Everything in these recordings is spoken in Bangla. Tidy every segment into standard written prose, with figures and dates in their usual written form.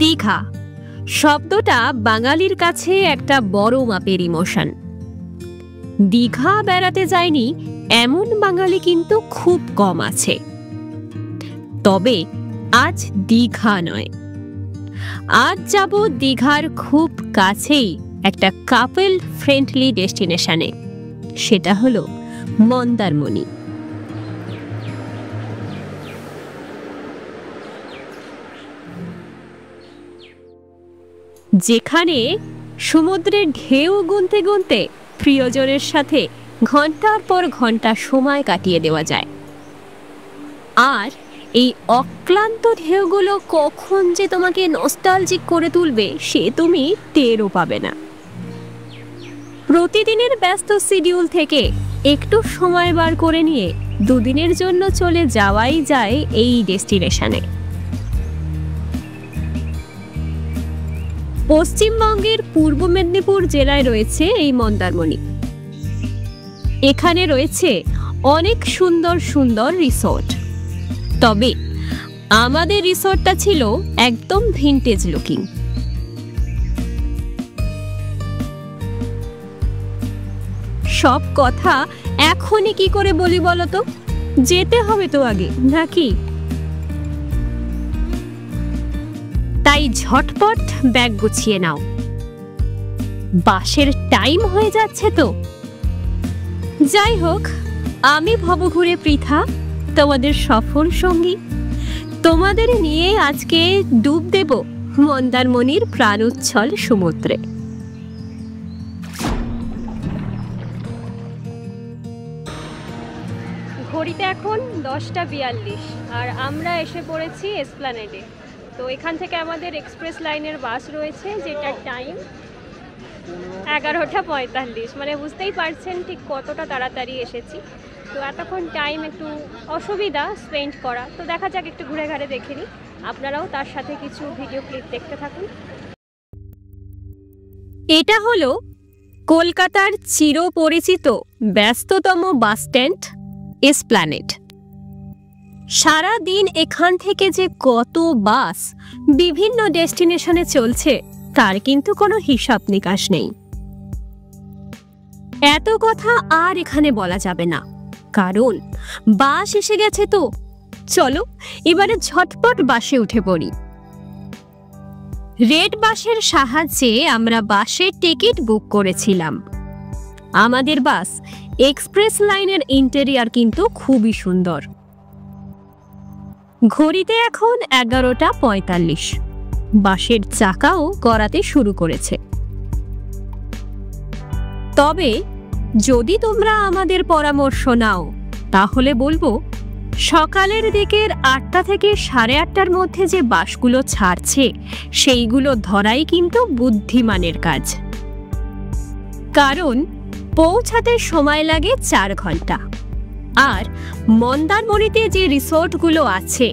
দীঘা শব্দটা বাঙালির কাছে একটা বড় মাপের ইমোশন। দীঘা বেড়াতে যায়নি এমন বাঙালি কিন্তু খুব কম আছে। তবে আজ দীঘা নয়, আজ যাব দীঘার খুব কাছেই একটা কাপল ফ্রেন্ডলি ডেস্টিনেশনে, সেটা হলো মন্দারমণি। যেখানে সমুদ্রের ঢেউ গুনতে গুনতে প্রিয়জনের সাথে ঘন্টার পর ঘন্টা সময় কাটিয়ে দেওয়া যায়। আর এই অক্লান্ত ঢেউগুলো কখন যে তোমাকে নস্টালজিক করে তুলবে সে তুমি টেরও পাবে না। প্রতিদিনের ব্যস্ত শিডিউল থেকে একটু সময় বার করে নিয়ে দুদিনের জন্য চলে যাওয়াই যায় এই ডেস্টিনেশনে। পশ্চিমবঙ্গের পূর্ব মেদিনীপুর জেলায় রয়েছে এই মন্দারমণি। এখানে রয়েছে অনেক সুন্দর সুন্দর রিসোর্ট। তবে আমাদের রিসোর্টটা ছিল একদম ভিনটেজ লুকিং। সব কথা এখনই কি করে বলি বলো তো, যেতে হবে তো আগে নাকি? তাই ঝটপট ব্যাগ গুছিয়ে নাও, বাসের টাইম হয়ে যাচ্ছে তো। যাই হোক, আমি ভবঘুরে পৃথা, তোমাদের সফল সঙ্গী। তোমাদের নিয়ে আজকে ডুব দেব মন্দারমণির প্রাণোচ্ছল সমুদ্রে। ঘড়িতে এখন 10:42 আর আমরা এসে পড়েছি এসপ্ল্যানেডে। তো এখান থেকে আমাদের এক্সপ্রেস লাইনের বাস রয়েছে, যেটার টাইম 11:45। মানে বুঝতেই পারছেন ঠিক কতটা তাড়াতাড়ি এসেছি। তো এতক্ষণ টাইম একটু অসুবিধা স্পেন্ড করা। তো দেখা যাক, একটু ঘুরে ঘাড়ে দেখে নিই, আপনারাও তার সাথে কিছু ভিডিও ক্লিপ দেখতে থাকুন। এটা হলো কলকাতার চিরপরিচিত ব্যস্ততম বাস স্ট্যান্ড এসপ্ল্যানেড। সারা দিন এখান থেকে যে কত বাস বিভিন্ন ডেস্টিনেশনে চলছে তার কিন্তু কোনো হিসাব নিকাশ নেই। এত কথা আর এখানে বলা যাবে না, কারণ বাস এসে গেছে। তো চলো এবারে ঝটপট বাসে উঠে পড়ি। রেড বাসের সাহায্যে আমরা বাসের টিকিট বুক করেছিলাম। আমাদের বাস এক্সপ্রেস লাইনের ইন্টেরিয়র কিন্তু খুবই সুন্দর। ঘড়িতে এখন 11:45। বাসের চাকাও গড়াতে শুরু করেছে। তবে যদি তোমরা আমাদের পরামর্শ নাও তাহলে বলবো, সকালের দিকের 8টা থেকে 8:30টার মধ্যে যে বাসগুলো ছাড়ছে সেইগুলো ধরাই কিন্তু বুদ্ধিমানের কাজ। কারণ পৌঁছাতে সময় লাগে 4 ঘন্টা। আর মন্দারমণিতে যে রিসোর্টগুলো আছে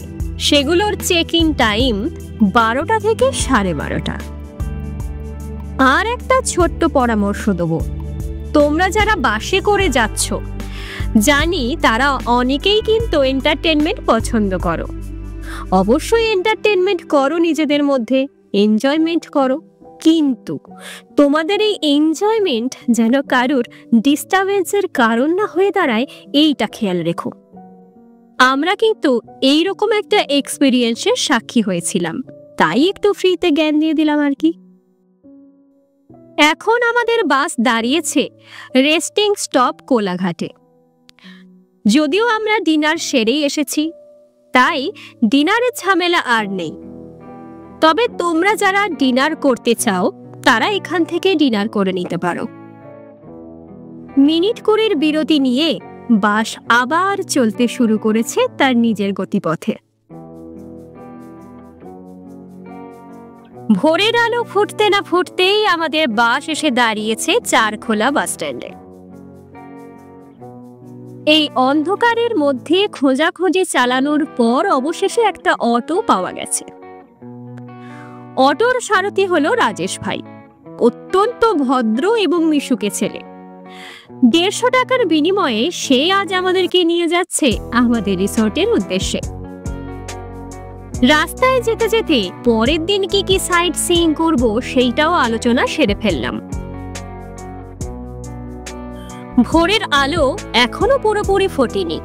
সেগুলোর চেক ইন টাইম 12টা থেকে 12:30। আর একটা ছোট্ট পরামর্শ দেবো, তোমরা যারা বাসে করে যাচ্ছ জানি তারা অনেকেই কিন্তু এন্টারটেনমেন্ট পছন্দ করো। অবশ্যই এন্টারটেনমেন্ট করো, নিজেদের মধ্যে এনজয়মেন্ট করো, কিন্তু তোমাদের এই এনজয়মেন্ট যেন কারোর ডিস্টারবেন্সের কারণ না হয়ে দাঁড়ায়, এইটা খেয়াল রেখো। আমরা কিন্তু এইরকম একটা এক্সপিরিয়েন্সের সাক্ষী হয়েছিলাম, তাই একটু ফ্রিতে জ্ঞান দিয়ে দিলাম আর কি। এখন আমাদের বাস দাঁড়িয়েছে রেস্টিং স্টপ কোলাঘাটে। যদিও আমরা ডিনার সেরেই এসেছি, তাই ডিনারের ঝামেলা আর নেই। তবে তোমরা যারা ডিনার করতে চাও তারা এখান থেকে ডিনার করে নিতে পারো। মিনিট 20 বিরতি নিয়ে বাস আবার চলতে শুরু করেছে তার নিজের গতিপথে। ভোরের আলো ফুটতে না ফুটতেই আমাদের বাস এসে দাঁড়িয়েছে চারখোলা বাস স্ট্যান্ডে। এই অন্ধকারের মধ্যে খোঁজাখুঁজি চালানোর পর অবশেষে একটা অটো পাওয়া গেছে। অটোর সারথি হলো রাজেশ ভাই, অত্যন্ত ভদ্র এবং মিশুকে ছেলে। 150 টাকার বিনিময়ে সে আজ আমাদেরকে নিয়ে যাচ্ছে আমাদের রিসোর্টের উদ্দেশ্যে। রাস্তায় যেতে যেতে পরের দিন কি কি সাইট সিইং করব সেইটাও আলোচনা সেরে ফেললাম। ভোরের আলো এখনো পুরোপুরি ফোটেনি,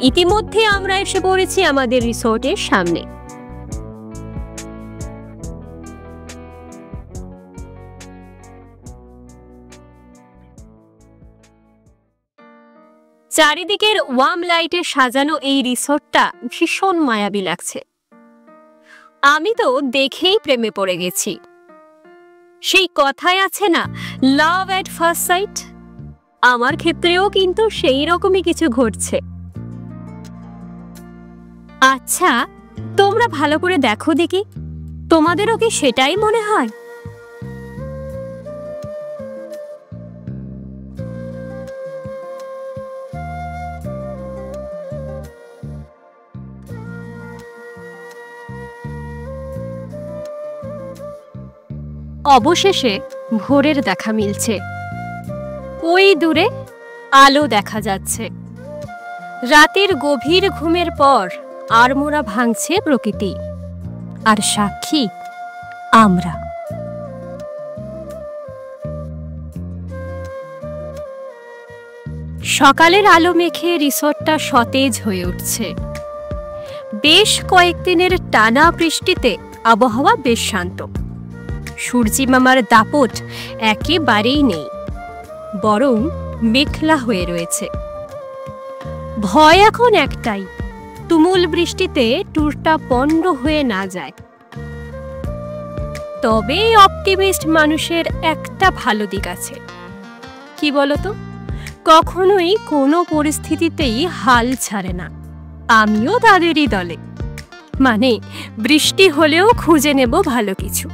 ইতিমধ্যে আমরা এসে পড়েছি আমাদের রিসোর্টের সামনে। চারিদিকের ওয়ার্ম লাইটে সাজানো এই রিসোর্টটা ভীষণ মায়াবী লাগছে। আমি তো দেখেই প্রেমে পড়ে গেছি। সেই কথাই আছে না, লাভ এট ফার্স্ট সাইট, আমার ক্ষেত্রেও কিন্তু সেই রকমই কিছু ঘটছে। আচ্ছা, তোমরা ভালো করে দেখো দেখি, তোমাদেরও কি সেটাই মনে হয়? অবশেষে ভোরের দেখা মিলছে। ওই দূরে আলো দেখা যাচ্ছে। রাতের গভীর ঘুমের পর আড়মোড়া ভাঙছে প্রকৃতি, আর সাক্ষী আমরা। সকালের আলো মেখে রিসোর্টটা সতেজ হয়ে উঠছে। বেশ কয়েকদিনের টানা বৃষ্টিতে আবহাওয়া বেশ শান্ত। সূর্যি মামার দাপট একেবারেই নেই, বরং মেঘলা হয়ে রয়েছে। ভয় এখন একটাই, তুমুল বৃষ্টিতে ট্যুরটা পণ্ড হয়ে না যায়। তবে অপটিমিস্ট মানুষের একটা ভালো দিক আছে, কি বলতো, কখনোই কোনো পরিস্থিতিতেই হাল ছাড়ে না। আমিও তাদেরই দলে, মানে বৃষ্টি হলেও খুঁজে নেব ভালো কিছু।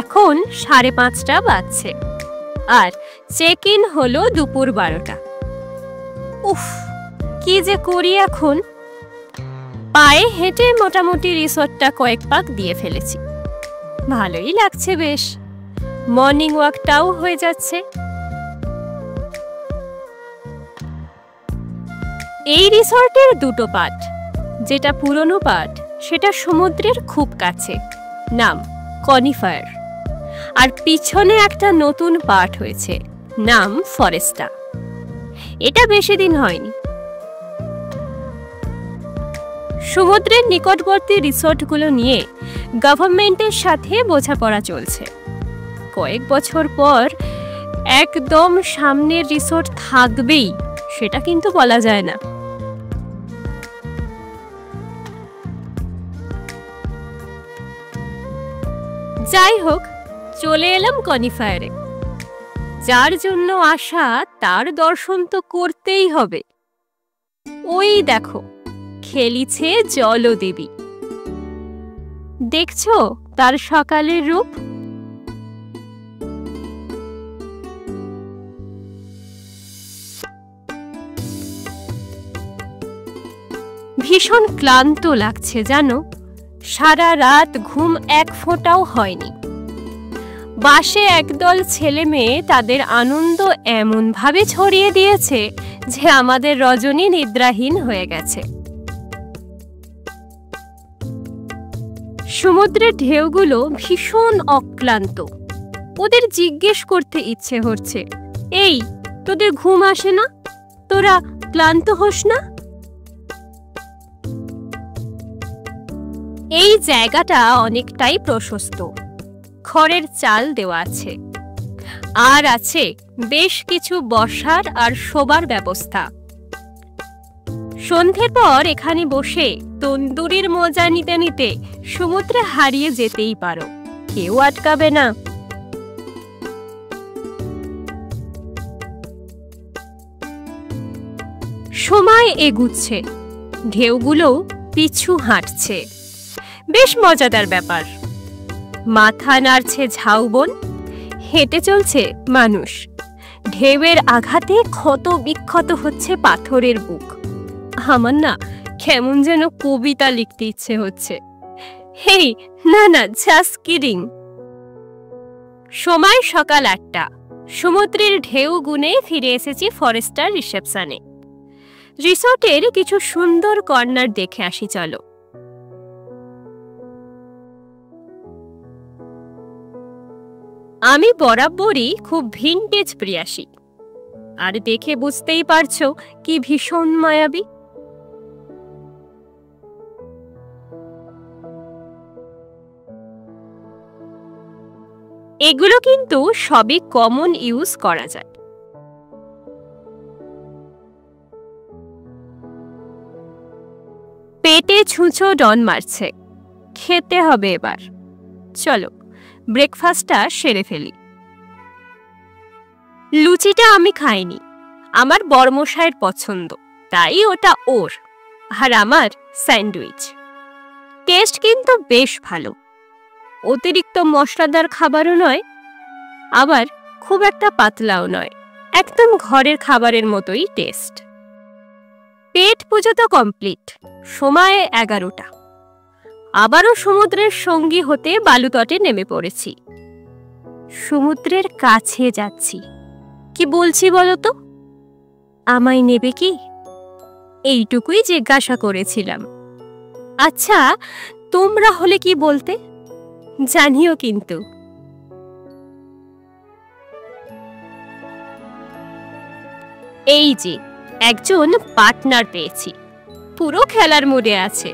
এখন 5:30 বাজছে, আর চেক ইন হলো দুপুর 12টা। উফ, কি যে করি এখন। পায়ে হেঁটে মোটামুটি রিসোর্টটা কয়েক পাক দিয়ে ফেলেছি। ভালোই লাগছে বেশ, মর্নিং ওয়াকটাও হয়ে যাচ্ছে। এই রিসোর্টের দুটো পার্ট, যেটা পুরনো পার্ট সেটা সমুদ্রের খুব কাছে, নাম কনিফায়ার, আর পিছনে একটা নতুন পার্ট হয়েছে, নাম ফরেস্টা। এটা বেশি দিন হয়নি। সমুদ্রের নিকটবর্তী রিসোর্টগুলো নিয়ে গভর্নমেন্টের সাথে বোঝাপড়া চলছে। কয়েক বছর পর একদম সামনের রিসোর্ট থাকবেই সেটা কিন্তু বলা যায় না। যাই হোক, চলে এলাম কনিফায়ারে। যার জন্য আসা তার দর্শন তো করতেই হবে। ওই দেখো, খেলিছে জলদেবী, দেখছো তার সকালের রূপ? ভীষণ ক্লান্ত লাগছে জানো, সারা রাত ঘুম এক ফোঁটাও হয়নি। বাসে একদল ছেলে মেয়ে তাদের আনন্দ এমন ভাবে ছড়িয়ে দিয়েছে যে আমাদের রজনী নিদ্রাহীন হয়ে গেছে। সমুদ্রের ঢেউগুলো ভীষণ অক্লান্ত। ওদের জিজ্ঞেস করতে ইচ্ছে হচ্ছে, এই তোদের ঘুম আসে না? তোরা ক্লান্ত হোস না? এই জায়গাটা অনেকটাই প্রশস্ত, খড়ের চাল দেওয়া আছে, আর আছে বেশ কিছু বসার আর শোবার ব্যবস্থা। সন্ধ্যের পর এখানে বসে তন্দুরির মজা নিতে নিতে সমুদ্রে হারিয়ে যেতেই পারো, কেউ আটকাবে না। সময় এগুচ্ছে, ঢেউগুলো পিছু হাঁটছে, বেশ মজাদার ব্যাপার। মাথা নাড়ছে ঝাউবন, হেঁটে চলছে মানুষ, ঢেউয়ের আঘাতে ক্ষত বিক্ষত হচ্ছে পাথরের বুক। আমার না কেমন যেন কবিতা লিখতে ইচ্ছে হচ্ছে। হেই, না না, জাস্ট কিডিং। সময় সকাল 8টা। সমুদ্রের ঢেউ গুনে ফিরে এসেছি ফরেস্টার রিসেপশনে। রিসর্টের কিছু সুন্দর কর্নার দেখে আসি চলো। আমি বরাবরই খুব ভিনটেজ প্রিয়াসী, আর দেখে বুঝতেই পারছো কি ভীষণ মায়াবী। এগুলো কিন্তু সবই কমন ইউজ করা যায়। পেটে ছুঁচো ডন মারছে, খেতে হবে এবার। চলো ব্রেকফাস্টটা সেরে ফেলি। লুচিটা আমি খাইনি, আমার বর্মশাইয়ের পছন্দ, তাই ওটা ওর, আর আমার স্যান্ডউইচ। টেস্ট কিন্তু বেশ ভালো, অতিরিক্ত মশলাদার খাবারও নয়, আবার খুব একটা পাতলাও নয়, একদম ঘরের খাবারের মতোই টেস্ট। পেট পুজো তো কমপ্লিট, সময় 11টা। আবারও সমুদ্রের সঙ্গী হতে বালুতটে নেমে পড়েছি। সমুদ্রের কাছে যাচ্ছি, কি বলছি বলো তো? আমায় নেবে কি? এইটুকুই জিজ্ঞাসা করেছিলাম। আচ্ছা, তোমরা হলে কি বলতে জানিও কিন্তু। এই যে একজন পার্টনার পেয়েছি, পুরো খেলার মুডে আছে।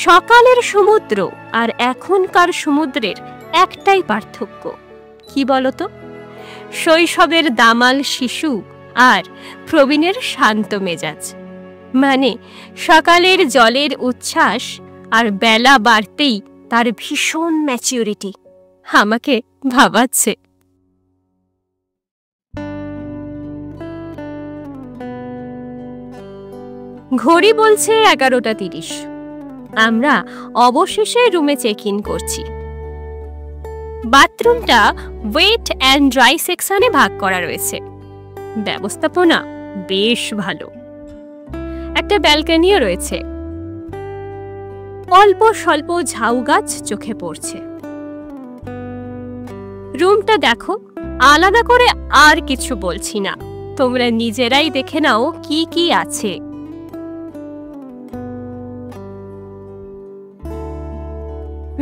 সকালের সমুদ্র আর এখনকার সমুদ্রের একটাই পার্থক্য, কি বলতো? শৈশবের দামাল শিশু আর প্রবীণের শান্ত মেজাজ। মানে সকালের জলের উচ্ছ্বাস আর বেলা বাড়তেই তার ভীষণ ম্যাচিউরিটি আমাকে ভাবাচ্ছে। ঘড়ি বলছে 11:30। আমরা অবশেষে রুমে চেক ইন করছি। বাথরুমটা ওয়েট অ্যান্ড ড্রাই সেকশনে ভাগ করা রয়েছে। ব্যবস্থাপনা বেশ ভালো, একটা ব্যালকনিও রয়েছে। অল্প স্বল্প ঝাউ গাছ চোখে পড়ছে। রুমটা দেখো, আলাদা করে আর কিছু বলছি না, তোমরা নিজেরাই দেখে নাও কি কি আছে।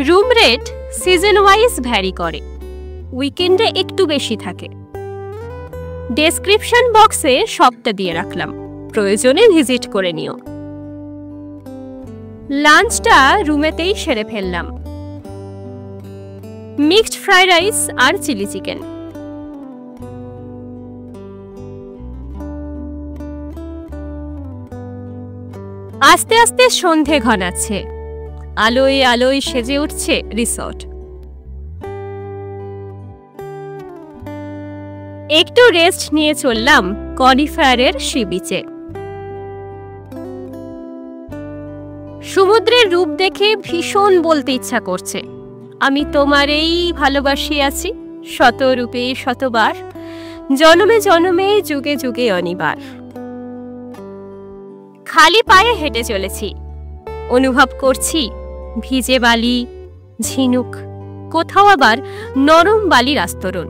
Room rate season wise vary করে, উইকেন্ডে একটু বেশি থাকে। ডেসক্রিপশন বক্সে সবটা দিয়ে রাখলাম, প্রয়োজনে ভিজিট করে নিও। লাঞ্চটা রুমেতেই সেরে ফেললাম। মিক্সড ফ্রাইড রাইস আর চিলি চিকেন। আস্তে আস্তে সন্ধে ঘনাচ্ছে, আলোয় আলোয় সেজে উঠছে রিসর্ট। একটু রেস্ট নিয়ে চললাম কনিফায়ারের সি বিচে। সমুদ্রের রূপ দেখে ভীষণ বলতে ইচ্ছা করছে, আমি তোমারেই ভালোবাসি আছি, শতরূপে শতবার, জনমে জনমে যুগে যুগে অনিবার। খালি পায়ে হেঁটে চলেছি, অনুভব করছি ভিজে বালি, ঝিনুক, কোথাও আবার নরম বালির আস্তরণ।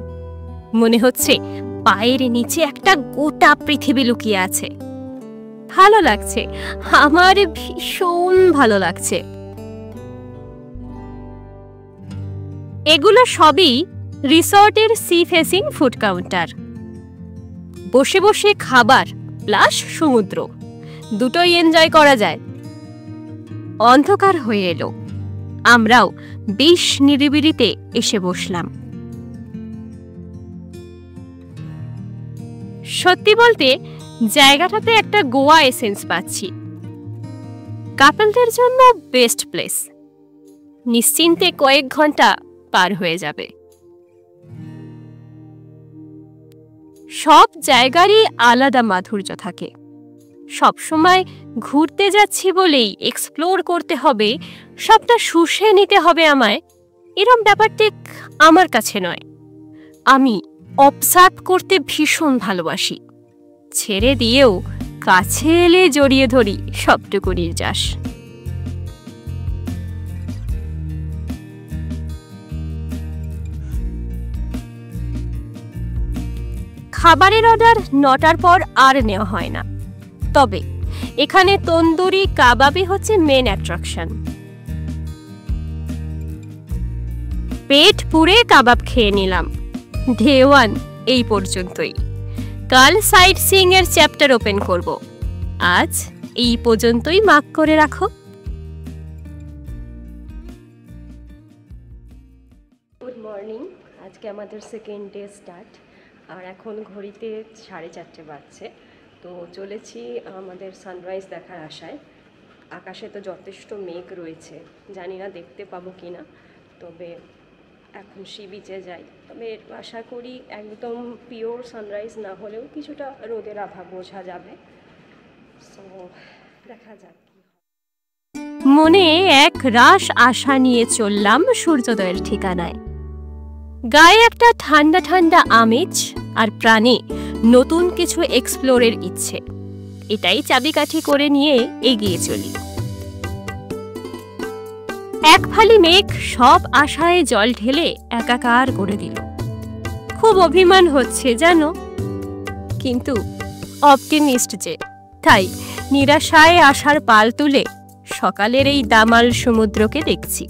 মনে হচ্ছে পায়ের নিচে একটা গোটা পৃথিবী লুকিয়ে আছে। ভালো লাগছে, আমার ভীষণ ভালো লাগছে। এগুলো সবই রিসর্টের সি ফেসিং ফুড কাউন্টার। বসে বসে খাবার প্লাস সমুদ্র দুটোই এনজয় করা যায়। অন্ধকার হয়ে এলো, আমরাও বেশ নিরিবিলিতে এসে বসলাম। সত্যি বলতে জায়গাটাতে একটা গোয়া এসেন্স পাচ্ছি। কাপলদের জন্য বেস্ট প্লেস, নিশ্চিন্তে কয়েক ঘন্টা পার হয়ে যাবে। সব জায়গারই আলাদা মাধুর্য থাকে। সবসময় ঘুরতে যাচ্ছি বলেই এক্সপ্লোর করতে হবে, সবটা শুষে নিতে হবে আমায়, এরম ব্যাপারটা আমার কাছে নয়। আমি অবজার্ভ করতে ভীষণ ভালোবাসি, ছেড়ে দিয়েও কাছে এলে জড়িয়ে ধরি সবটুকু নির্যাস। খাবারের অর্ডার 9টার পর আর নেওয়া হয় না, তবে এখানে তন্দুরি কাবাবই হচ্ছে মেন অ্যাট্রাকশন। পেট পুরে কাবাব খেয়ে নিলাম। ডে 1 এই পর্যন্তই। কাল সাইট সিইং এর চ্যাপ্টার ওপেন করব। আজ এই পর্যন্তই মার্ক করে রাখো। Good morning. আজকে আমাদের সেকেন্ড ডে স্টার্ট, আর এখন ঘড়িতে 4:30 বাজছে। তো চলেছি আমাদের সানরাইজ দেখার আশায়। আকাশে তো যথেষ্ট মেঘ রয়েছে, জানি না দেখতে পাবো কিনা, তবে এখন সি বিচে যাই। তবে আশা করি একদম পিওর সানরাইজ না হলেও কিছুটা রোদের আভা বোঝা যাবে। সো দেখা যাক। মনে এক রাশ আশা নিয়ে চললাম সূর্যোদয়ের ঠিকানায়। গায়ে একটা ঠান্ডা ঠান্ডা আমেজ, আর প্রাণে নতুন কিছু এক্সপ্লোরের ইচ্ছে। এটাই চাবিকাঠি করে নিয়ে এগিয়ে চলি। এক ফালি মেঘ সব আশায় জল ঢেলে একাকার করে দিল। খুব অভিমান হচ্ছে জানো, কিন্তু অপটিমিস্ট যে, তাই নিরাশায় আশার পাল তুলে সকালের এই দামাল সমুদ্রকে দেখছি।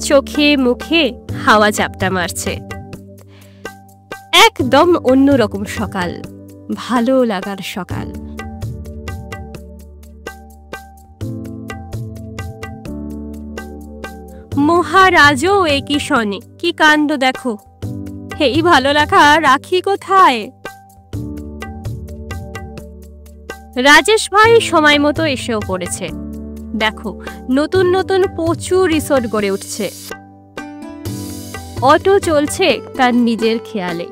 চোখে মুখে হাওয়া ঝাপটা মারছে। একদম অন্যরকম সকাল, ভালো লাগার সকাল। মহারাজও একই শনে, কি কাণ্ড দেখো। এই ভালো লাগা রাখি কোথায়? রাজেশ ভাই সময় মতো এসেও পড়েছে। দেখো, নতুন নতুন প্রচুর রিসোর্ট গড়ে উঠছে। অটো চলছে তার নিজের খেয়ালে।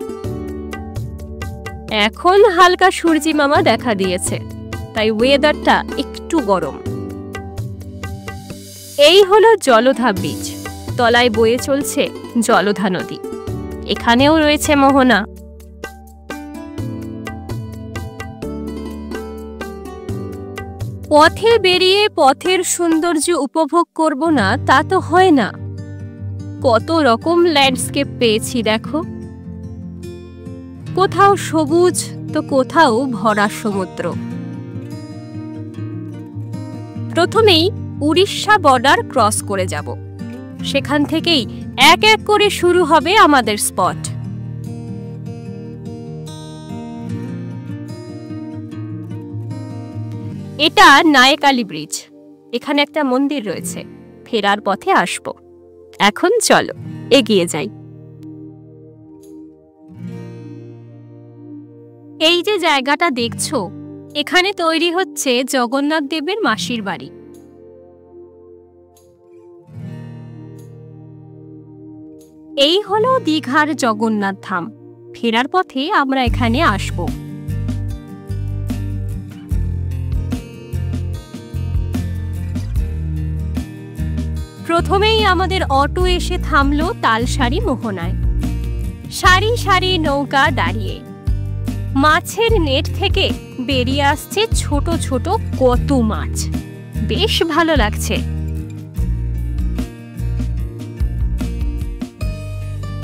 এখন হালকা সূর্যি মামা দেখা দিয়েছে, তাই ওয়েদারটা একটু গরম। এই হলো জলধা বীচ, তলায় বয়ে চলছে জলধা নদী। এখানেও রয়েছে মোহনা। পথে বেরিয়ে পথের সৌন্দর্য উপভোগ করব না তা তো হয় না। কত রকম ল্যান্ডস্কেপ পেয়েছি দেখো, কোথাও সবুজ তো কোথাও ভরা সমুদ্র। প্রথমেই উড়িষ্যা বর্ডার ক্রস করে যাব। সেখান থেকেই এক এক করে শুরু হবে আমাদের স্পট। এটা নায়েকালি ব্রিজ। এখানে একটা মন্দির রয়েছে, ফেরার পথে আসবো। এখন চলো এগিয়ে যাই। এই যে জায়গাটা দেখছো, এখানে তৈরি হচ্ছে জগন্নাথ দেবের মাসির বাড়ি। এই হলো দীঘার জগন্নাথ ধাম। ফেরার পথে আমরা এখানে আসব। প্রথমেই আমাদের অটো এসে থামলো তালসারি মোহনায়। সারি সারি নৌকা দাঁড়িয়ে, মাছের নেট থেকে বেরিয়ে আসছে ছোট ছোট কত মাছ। বেশ ভালো লাগছে।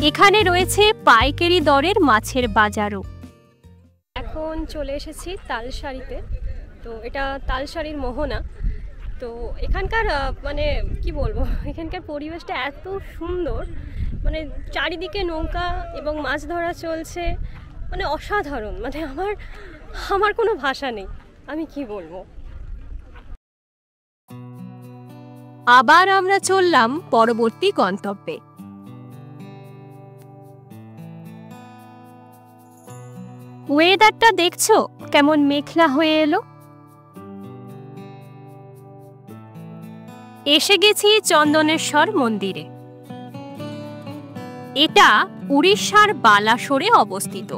এখানে রয়েছে পাইকারি দরের মাছের বাজারও। এখন চলে এসেছি তালসারিতে। তো এটা তালসারির মোহনা। তো এখানকার মানে কি বলবো, এখানকার পরিবেশটা এত সুন্দর, মানে চারিদিকে নৌকা এবং মাছ ধরা চলছে, মানে অসাধারণ। মানে আমার কোনো ভাষা নেই, আমি কি বলবো। আবার আমরা চললাম পরবর্তী গন্তব্যে। ওয়েদারটা দেখছো কেমন মেঘলা হয়ে এলো। এসে গেছি চন্দনেশ্বর মন্দিরে। এটা উড়িষ্যার বালাসোরে অবস্থিত,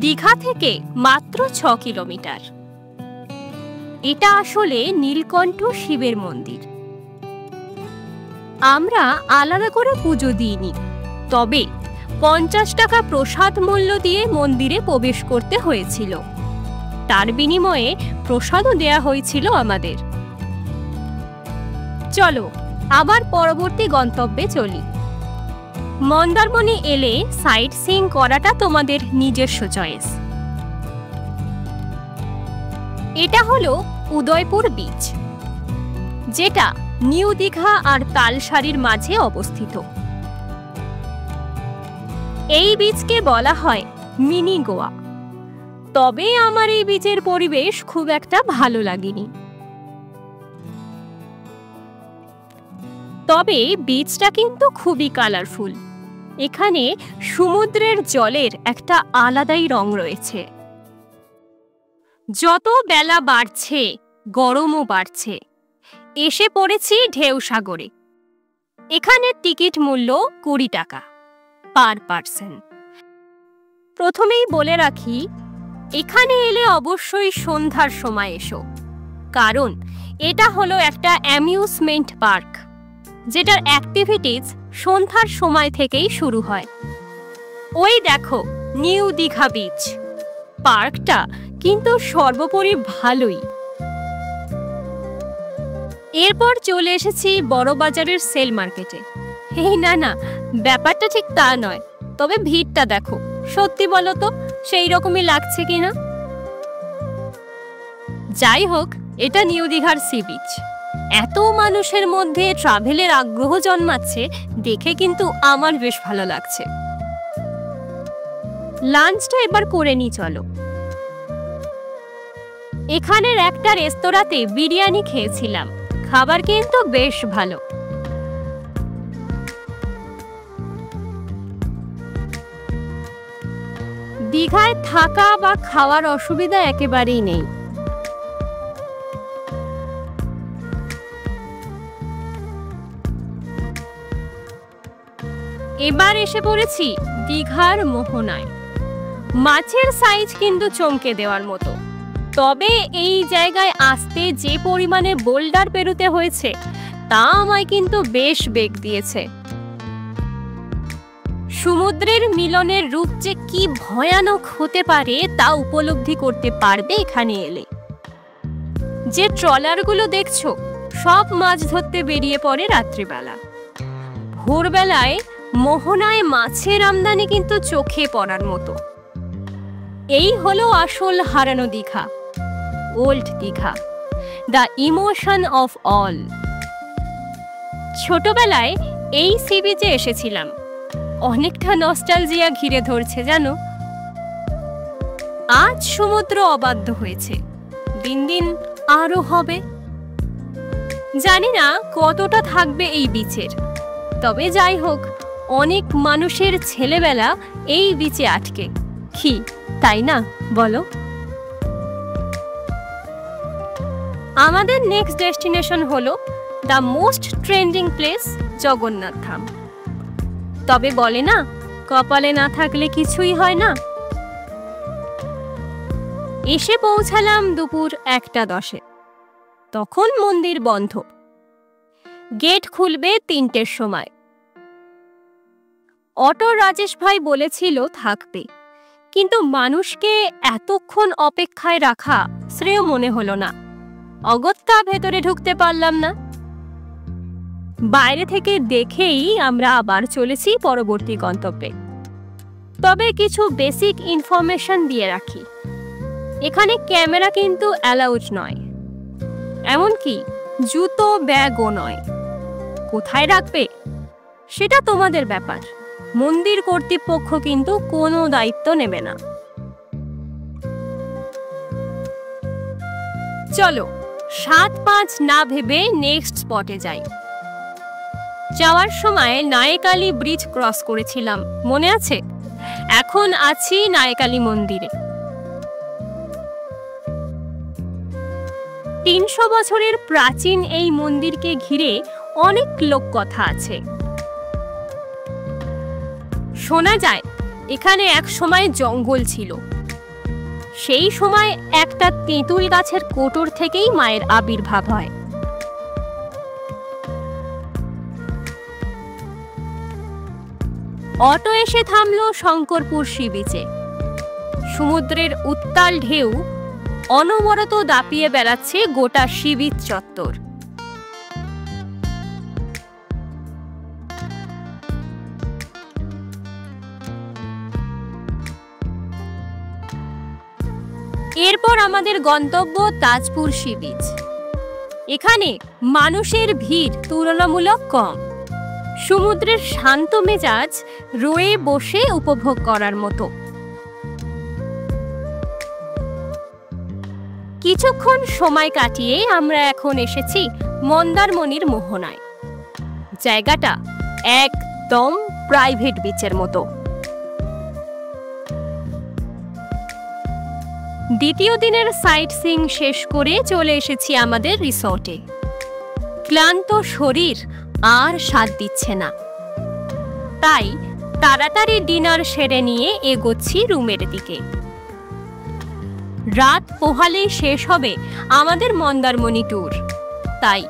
দীঘা থেকে মাত্র 6 কিলোমিটার। এটা আসলে নীলকণ্ঠ শিবের মন্দির। আমরা আলাদা করে পুজো দিইনি, তবে 50 টাকা প্রসাদ মূল্য দিয়ে মন্দিরে প্রবেশ করতে হয়েছিল। তার বিনিময়ে প্রসাদও দেয়া হয়েছিল আমাদের। চলো আবার পরবর্তী গন্তব্যে চলি। মন্দারমণি এলে সাইট সিইং করাটা তোমাদের নিজস্ব চয়েস। এটা হলো উদয়পুর বিচ, যেটা নিউ দীঘা আর তালসারির মাঝে অবস্থিত। এই বিচকে বলা হয় মিনি গোয়া। তবে আমার এই বিচের পরিবেশ খুব একটা ভালো লাগেনি। তবে বিচটা কিন্তু খুবই কালারফুল। এখানে সমুদ্রের জলের একটা আলাদাই রং রয়েছে। যত বেলা বাড়ছে গরমও বাড়ছে। এসে পড়েছি ঢেউ সাগরে। এখানে টিকিট মূল্য 20 টাকা পার পারসন। প্রথমেই বলে রাখি, এখানে এলে অবশ্যই সন্ধ্যার সময় এসো, কারণ এটা হলো একটা অ্যামিউজমেন্ট পার্ক, যেটার অ্যাক্টিভিটিস সন্ধ্যার সময় থেকেই শুরু হয়। ওই দেখো নিউ দীঘা বিচ। পার্কটা কিন্তু সর্বোপরি ভালোই। এরপর চলে এসেছি বড়বাজারের সেল মার্কেটে। এই না, ব্যাপারটা ঠিক তা নয়, তবে ভিড়টা দেখো। সত্যি বলো তো সেই রকমই লাগছে কিনা। যাই হোক, এটা নিউ দীঘার সি বিচ। এত মানুষের মধ্যে ট্রাভেলের আগ্রহ জন্মাচ্ছে দেখে কিন্তু আমার বেশ ভালো লাগছে। লাঞ্চটা এবার করে নি চলো। এখানের একটা রেস্তোরাঁতে বিরিয়ানি খেয়েছিলাম, খাবার কিন্তু বেশ ভালো। দীঘায় থাকা বা খাওয়ার অসুবিধা একেবারেই নেই। এবার এসে পড়েছি দীঘার মোহনায়। মাছের সাইজ কিন্তু চমকে দেওয়ার মতো। তবে এই জায়গায় আসতে যে পরিমাণে বোল্ডার পেরোতে হয়েছে তা আমায় কিন্তু বেশ বেগ দিয়েছে। সমুদ্রের মিলনের রূপ যে কি ভয়ানক হতে পারে তা উপলব্ধি করতে পারবে এখানে এলে। যে ট্রলারগুলো দেখছো সব মাছ ধরতে বেরিয়ে পড়ে রাত্রিবেলা। ভোরবেলায় মোহনায় মাছের আমদানি কিন্তু চোখে পড়ার মতো। এই হলো আসল হারানো Digha, old Digha, the emotion of all. ছোটবেলায় এই সি বিচে এসেছিলাম। অনেকটা নস্টালজিয়া ঘিরে ধরছে জানো। আজ সমুদ্র অবাধ্য হয়েছে, দিন দিন আরো হবে। জানি না কতটা থাকবে এই বিচের, তবে যাই হোক, অনেক মানুষের ছেলেবেলা এই বিচে আটকে। কি তাই না বলো? আমাদের নেক্সট ডেস্টিনেশন হলো the most trending place, Jagannath Dham. তবে বলে না, কপালে না থাকলে কিছুই হয় না। এসে পৌঁছালাম দুপুর 1:10। তখন মন্দির বন্ধ, গেট খুলবে 3টের সময়। অটো রাজেশ ভাই বলেছিল থাকবে, কিন্তু মানুষকে এতক্ষণ অপেক্ষায় রাখা শ্রেয় মনে হলো না। অগত্যা ভেতরে ঢুকতে পারলাম না। বাইরে থেকে দেখেই আমরা আবার চলেছি পরবর্তী গন্তব্যে। তবে কিছু বেসিক ইনফরমেশন দিয়ে রাখি, এখানে ক্যামেরা কিন্তু অ্যালাউড নয়, এমনকি জুতো ব্যাগও নয়। কোথায় রাখবে সেটা তোমাদের ব্যাপার। মন্দির কর্তৃপক্ষ কিন্তু কোনো দায়িত্ব নেবে না। চলো 7-5 না ভেবে নেক্সট স্পটে যাই। যাওয়ার সময় নায়েকালী ব্রিজ ক্রস করেছিলাম, মনে আছে? এখন আছি নায়েকালী মন্দিরে। 300 বছরের প্রাচীন এই মন্দিরকে ঘিরে অনেক লোককথা আছে। শোনা যায় এখানে এক সময় জঙ্গল ছিল। সেই সময় একটা তেঁতুল গাছের কোটর থেকেই মায়ের আবির্ভাব হয়। অটো এসে থামলো শঙ্করপুর সি বিচে। সমুদ্রের উত্তাল ঢেউ অনবরত দাপিয়ে বেড়াচ্ছে গোটা সি বিচ চত্বর। এরপর আমাদের গন্তব্য তাজপুর সি বিচ। এখানে মানুষের ভিড় তুলনামূলক কম। সমুদ্রের শান্ত মেজাজ রয়ে বসে উপভোগ করার মতো। কিছুক্ষণ সময় কাটিয়ে আমরা এখন এসেছি মন্দারমণির মোহনায়। জায়গাটা একদম প্রাইভেট বিচের মতো। দ্বিতীয় দিনের সাইট সিইং শেষ করে চলে এসেছি আমাদের রিসর্টে। ক্লান্ত শরীর আর সাথ দিচ্ছে না, তাই তাড়াতাড়ি ডিনার সেরে নিয়ে এগোচ্ছি রুমের দিকে। রাত পোহালেই শেষ হবে আমাদের মন্দারমণি ট্যুর, তাই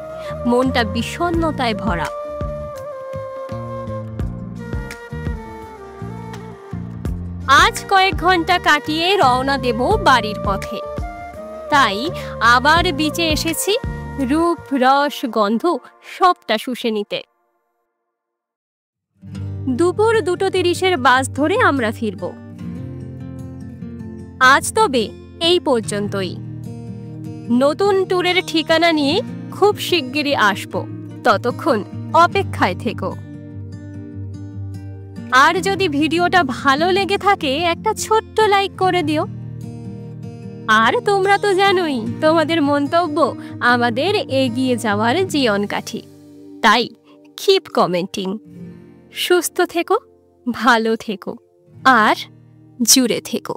মনটা বিষণ্ণতায় ভরা। আজ কয়েক ঘন্টা কাটিয়ে রওনা দেব বাড়ির পথে। তাই আবার বিচে এসেছি রূপ, রস, গন্ধ সবটা শুষে নিতে। দুপুর 2:30 বাস ধরে আমরা ফিরব। আজ তবে এই পর্যন্তই। নতুন ট্যুরের ঠিকানা নিয়ে খুব শিগগিরই আসব, ততক্ষণ অপেক্ষায় থেকো। আর যদি ভিডিওটা ভালো লেগে থাকে একটা ছোট্ট লাইক করে দিও। আর তোমরা তো জানোই তোমাদের মন্তব্য আমাদের এগিয়ে যাওয়ার জীবনকাঠি, তাই কিপ কমেন্টিং। সুস্থ থেকো, ভালো থেকো আর জুড়ে থেকো।